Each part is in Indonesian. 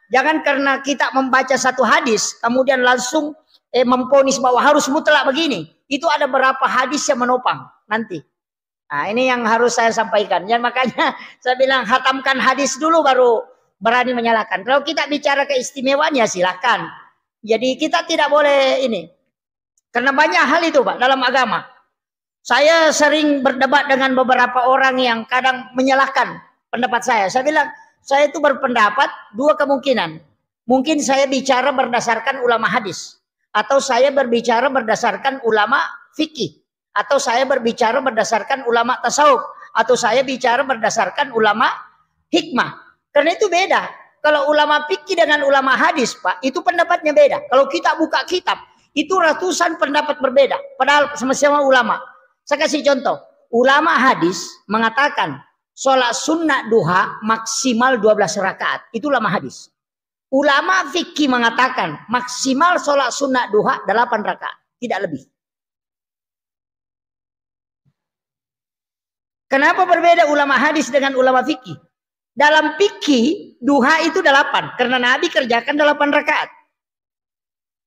Jangan karena kita membaca satu hadis kemudian langsung memponis bahwa harus mutlak begini. Itu ada beberapa hadis yang menopang nanti. Nah, ini yang harus saya sampaikan. Dan makanya saya bilang hatamkan hadis dulu baru berani menyalahkan. Kalau kita bicara keistimewaan ya silakan. Jadi kita tidak boleh ini. Karena banyak hal itu Pak dalam agama. Saya sering berdebat dengan beberapa orang yang kadang menyalahkan pendapat saya. Saya bilang, saya itu berpendapat dua kemungkinan. Mungkin saya bicara berdasarkan ulama hadis. Atau saya berbicara berdasarkan ulama fikih. Atau saya berbicara berdasarkan ulama tasawuf. Atau saya bicara berdasarkan ulama hikmah. Karena itu beda. Kalau ulama fikih dengan ulama hadis, Pak, itu pendapatnya beda. Kalau kita buka kitab, itu ratusan pendapat berbeda. Padahal sama-sama ulama. Saya kasih contoh. Ulama hadis mengatakan sholat sunnah duha maksimal 12 rakaat. Itu ulama hadis. Ulama fikih mengatakan maksimal sholat sunnah duha 8 rakaat. Tidak lebih. Kenapa berbeda ulama hadis dengan ulama fikih? Dalam fikih duha itu 8. Karena Nabi kerjakan 8 rakaat.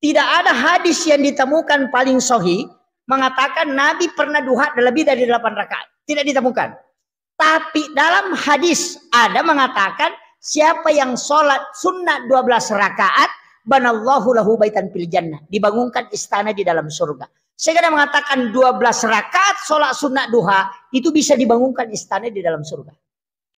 Tidak ada hadis yang ditemukan paling sahih mengatakan Nabi pernah duha lebih dari 8 rakaat. Tidak ditemukan. Tapi dalam hadis ada mengatakan siapa yang sholat sunnah 12 rakaat banallahu lahu baitan fil jannah. Dibangunkan istana di dalam surga. Saya kadang mengatakan 12 rakaat sholat sunnah duha itu bisa dibangunkan istana di dalam surga.